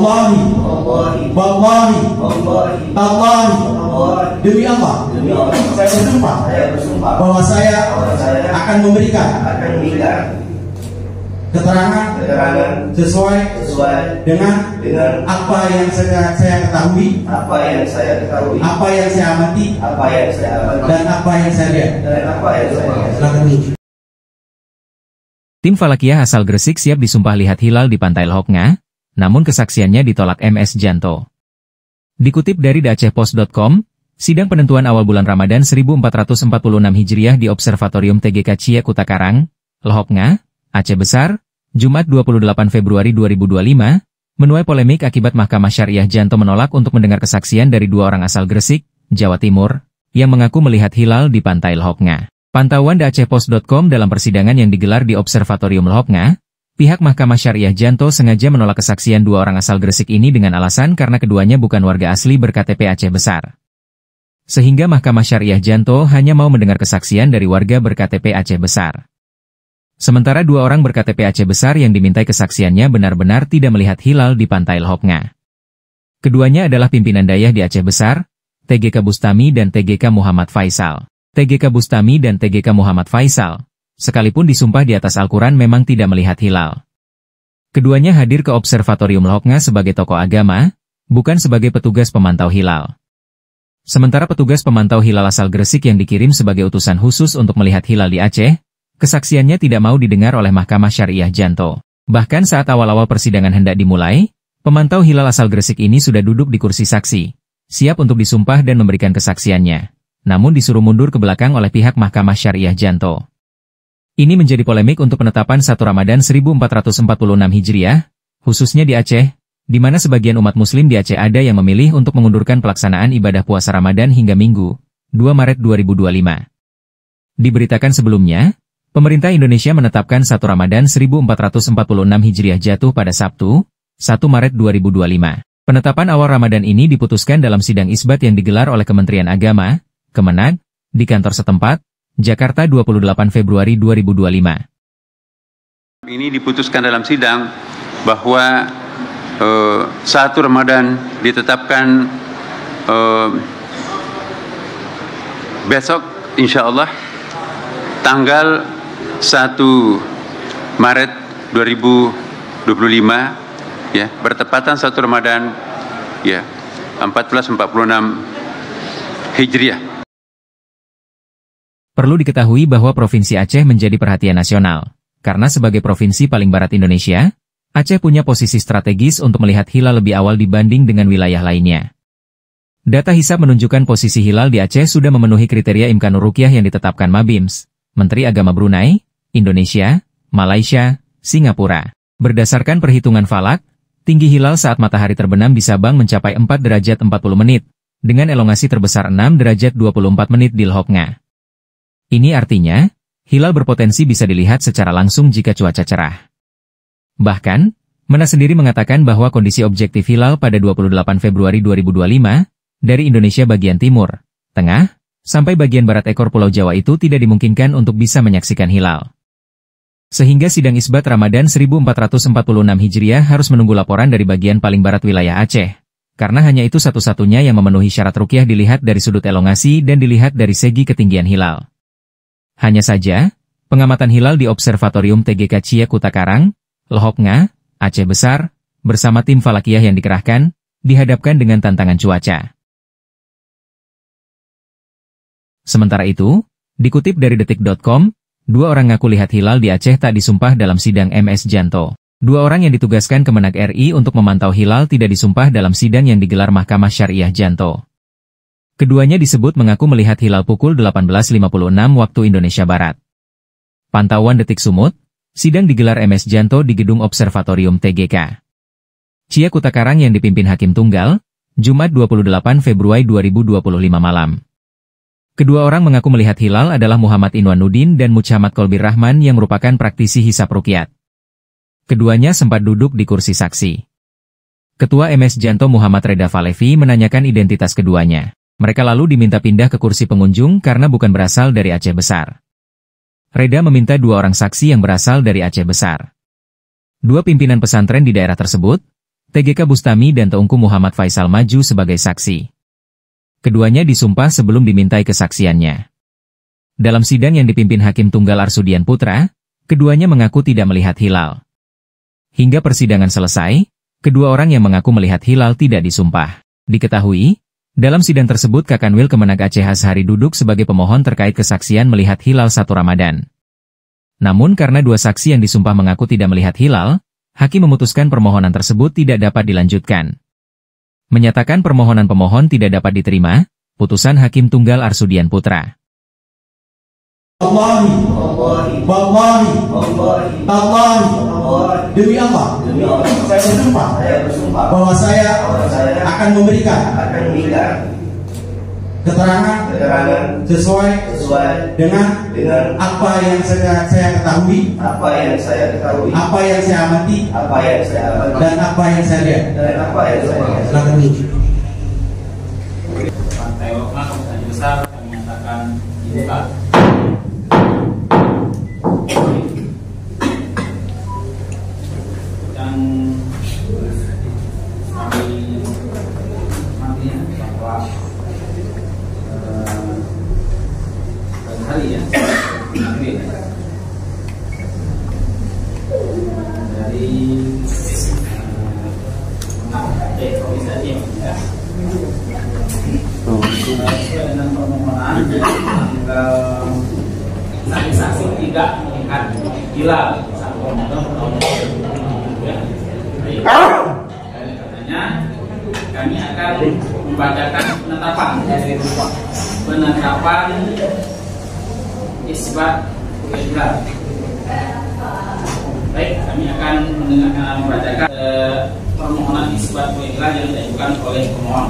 Wallahi, wallahi, tallahi, demi Allah, saya bersumpah bahwa saya akan memberikan keterangan sesuai dengan apa yang saya ketahui, apa yang saya amati, dan apa yang saya lihat. Tim Falakiyah asal Gresik siap disumpah lihat hilal di Pantai Lhoknga, namun kesaksiannya ditolak MS Janto. Dikutip dari daacehpost.com, sidang penentuan awal bulan Ramadan 1446 Hijriah di Observatorium TGK Cia Kutakarang, Lhoknga, Aceh Besar, Jumat 28 Februari 2025, menuai polemik akibat Mahkamah Syariah Janto menolak untuk mendengar kesaksian dari dua orang asal Gresik, Jawa Timur, yang mengaku melihat hilal di Pantai Lhoknga. Pantauan daacehpost.com dalam persidangan yang digelar di Observatorium Lhoknga, pihak Mahkamah Syariah Janto sengaja menolak kesaksian dua orang asal Gresik ini dengan alasan karena keduanya bukan warga asli berKTP Aceh Besar. Sehingga Mahkamah Syariah Janto hanya mau mendengar kesaksian dari warga berKTP Aceh Besar. Sementara dua orang berKTP Aceh Besar yang dimintai kesaksiannya benar-benar tidak melihat hilal di Pantai Lhoknga. Keduanya adalah pimpinan dayah di Aceh Besar, TGK Bustami dan TGK Muhammad Faisal. TGK Bustami dan TGK Muhammad Faisal, sekalipun disumpah di atas Al-Quran memang tidak melihat hilal. Keduanya hadir ke Observatorium Lhoknga sebagai tokoh agama, bukan sebagai petugas pemantau hilal. Sementara petugas pemantau hilal asal Gresik yang dikirim sebagai utusan khusus untuk melihat hilal di Aceh, kesaksiannya tidak mau didengar oleh Mahkamah Syariah Janto. Bahkan saat awal-awal persidangan hendak dimulai, pemantau hilal asal Gresik ini sudah duduk di kursi saksi, siap untuk disumpah dan memberikan kesaksiannya. Namun disuruh mundur ke belakang oleh pihak Mahkamah Syariah Janto. Ini menjadi polemik untuk penetapan 1 Ramadan 1446 Hijriah, khususnya di Aceh, di mana sebagian umat muslim di Aceh ada yang memilih untuk mengundurkan pelaksanaan ibadah puasa Ramadan hingga Minggu, 2 Maret 2025. Diberitakan sebelumnya, pemerintah Indonesia menetapkan 1 Ramadan 1446 Hijriah jatuh pada Sabtu, 1 Maret 2025. Penetapan awal Ramadan ini diputuskan dalam sidang isbat yang digelar oleh Kementerian Agama, Kemenag, di kantor setempat, Jakarta 28 Februari 2025. Ini diputuskan dalam sidang bahwa 1 Ramadan ditetapkan besok insya Allah tanggal 1 Maret 2025 ya, bertepatan 1 Ramadan ya 1446 Hijriah. Perlu diketahui bahwa Provinsi Aceh menjadi perhatian nasional, karena sebagai provinsi paling barat Indonesia, Aceh punya posisi strategis untuk melihat hilal lebih awal dibanding dengan wilayah lainnya. Data hisab menunjukkan posisi hilal di Aceh sudah memenuhi kriteria Imkanur Ruqyah yang ditetapkan Mabims, Menteri Agama Brunei, Indonesia, Malaysia, Singapura. Berdasarkan perhitungan falak, tinggi hilal saat matahari terbenam di Sabang mencapai 4 derajat 40 menit, dengan elongasi terbesar 6 derajat 24 menit di Lhoknga. Ini artinya, hilal berpotensi bisa dilihat secara langsung jika cuaca cerah. Bahkan, MENA sendiri mengatakan bahwa kondisi objektif hilal pada 28 Februari 2025, dari Indonesia bagian timur, tengah, sampai bagian barat ekor Pulau Jawa itu tidak dimungkinkan untuk bisa menyaksikan hilal. Sehingga sidang isbat Ramadan 1446 Hijriah harus menunggu laporan dari bagian paling barat wilayah Aceh, karena hanya itu satu-satunya yang memenuhi syarat ruqyah dilihat dari sudut elongasi dan dilihat dari segi ketinggian hilal. Hanya saja, pengamatan hilal di Observatorium TGK Cia Kutakarang, Lhoknga, Aceh Besar, bersama tim Falakiyah yang dikerahkan, dihadapkan dengan tantangan cuaca. Sementara itu, dikutip dari detik.com, 2 orang ngaku lihat hilal di Aceh tak disumpah dalam sidang MS Janto. 2 orang yang ditugaskan Kemenag RI untuk memantau hilal tidak disumpah dalam sidang yang digelar Mahkamah Syariah Janto. Keduanya disebut mengaku melihat hilal pukul 18.56 waktu Indonesia Barat. Pantauan Detik Sumut, sidang digelar MS Janto di Gedung Observatorium TGK Cia Kutakarang yang dipimpin Hakim Tunggal, Jumat 28 Februari 2025 malam. Kedua orang mengaku melihat hilal adalah Muhammad Inwanuddin dan Muhammad Kolbir Rahman yang merupakan praktisi hisab ruqyat. Keduanya sempat duduk di kursi saksi. Ketua MS Janto Muhammad Reda Falevi menanyakan identitas keduanya. Mereka lalu diminta pindah ke kursi pengunjung karena bukan berasal dari Aceh Besar. Reda meminta 2 orang saksi yang berasal dari Aceh Besar. 2 pimpinan pesantren di daerah tersebut, TGK Bustami dan Teungku Muhammad Faisal maju sebagai saksi. Keduanya disumpah sebelum dimintai kesaksiannya. Dalam sidang yang dipimpin Hakim Tunggal Arsudian Putra, keduanya mengaku tidak melihat hilal. Hingga persidangan selesai, kedua orang yang mengaku melihat hilal tidak disumpah. Diketahui, dalam sidang tersebut Kakanwil Kemenag Aceh Azhari duduk sebagai pemohon terkait kesaksian melihat hilal 1 Ramadan. Namun karena dua saksi yang disumpah mengaku tidak melihat hilal, Hakim memutuskan permohonan tersebut tidak dapat dilanjutkan. Menyatakan permohonan pemohon tidak dapat diterima, putusan Hakim Tunggal Arsudian Putra. Wallahi, demi Allah, saya bersumpah bahwa saya akan memberikan keterangan sesuai dengan apa yang saya ketahui, apa yang saya amati, dan apa yang saya lihat. Silakan dulu. Partai Lokma Komisi Besar kami menyatakan dibuka. Dan kami nanti bahwa hari ya dari improvisasi ya sesuai dengan permohonan tanggal saksi tidak melihat hilal 1 Ramadan tahun 2020 ya. Katanya kami akan membacakan penetapan isbat hilal. Baik, kami akan membacakan permohonan isbat hilal yang diajukan oleh pemohon.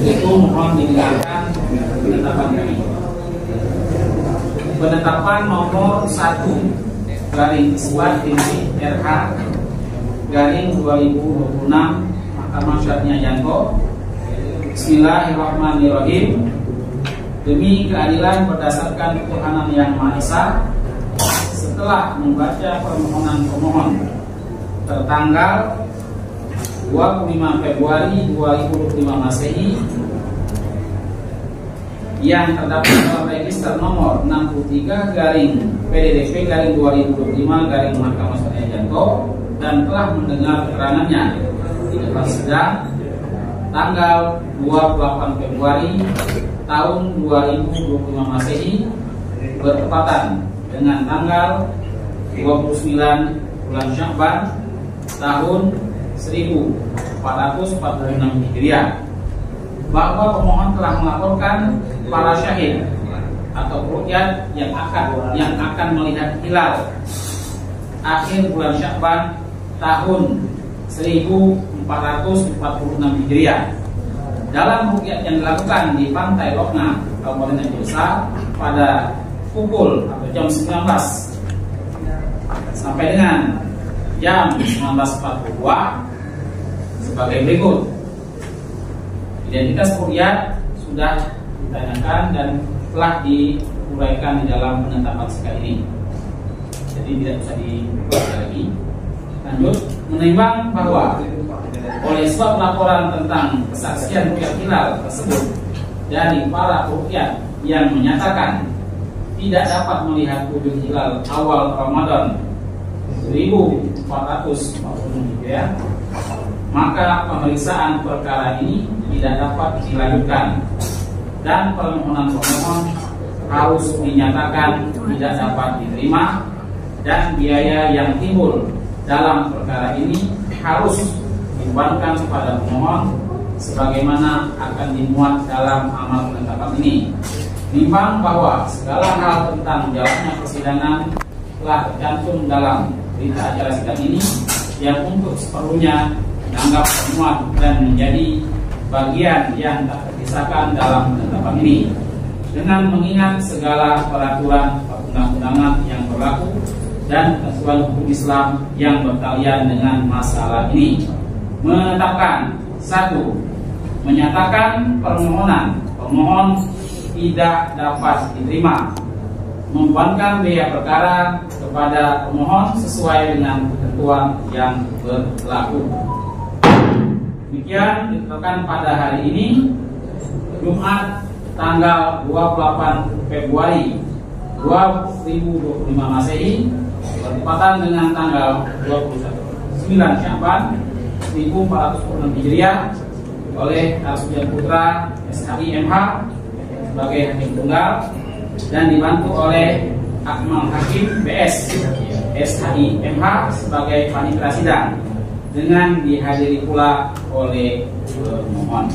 Itu mohon didengarkan penetapan kami. Penetapan nomor 1 garing isbat titik RH garing 2026 Mahkamah Syariah Yanto. Bismillahirrahmanirrahim. Demi keadilan berdasarkan ketuhanan yang Maha Esa, setelah membaca permohonan pemohon tertanggal 25 Februari 2025 Masehi yang terdapat dalam register nomor 63 garing PDDP garing 2025 garing Mahkamah Syariah Yanto dan telah mendengar keterangannya di depan sidang tanggal 28 Februari tahun 2025 Masehi bertepatan dengan tanggal 29 bulan Sya'ban tahun 1446 Hijriah bahwa pemohon telah melaporkan para syahid atau ruqyat yang akan melihat hilal akhir bulan Sya'ban tahun 1446 Hijriah dalam ruqyat yang dilakukan di Pantai Lokna, Kabupaten Aceh Besar pada pukul atau jam 19 sampai dengan jam 19.42 sebagai berikut. Identitas ruqyat sudah ditanyakan dan telah diuraikan di dalam penetapan sikap ini, jadi tidak bisa diulang lagi. Lanjut, menimbang bahwa oleh sebab laporan tentang kesaksian ruqyat hilal tersebut dari para ruqyat yang menyatakan tidak dapat melihat wujud hilal awal Ramadan 1440 Hijriah, maka pemeriksaan perkara ini tidak dapat dilanjutkan dan permohonan pemohon harus dinyatakan tidak dapat diterima dan biaya yang timbul dalam perkara ini harus dibebankan kepada pemohon sebagaimana akan dimuat dalam amal penetapan ini. Nimbang bahwa segala hal tentang jalannya persidangan telah tercantum dalam berita acara sidang ini yang untuk seperlunya dianggap termuat dan menjadi bagian yang tak terpisahkan dalam penetapan ini, dengan mengingat segala peraturan perundang-undangan yang berlaku dan ketentuan hukum Islam yang bertalian dengan masalah ini. Menetapkan 1. Menyatakan permohonan pemohon tidak dapat diterima, membebankan biaya perkara kepada pemohon sesuai dengan ketentuan yang berlaku. Demikian ditetapkan pada hari ini Jumat tanggal 28 Februari 2025 Masehi bertepatan dengan tanggal 29 Sya'ban 1446 Hijriah oleh Arsudjan Putra SHI MH sebagai hakim tunggal dan dibantu oleh Akmal Hakim BS SHI MH sebagai panitera sidang dengan dihadiri pula oleh pemohon.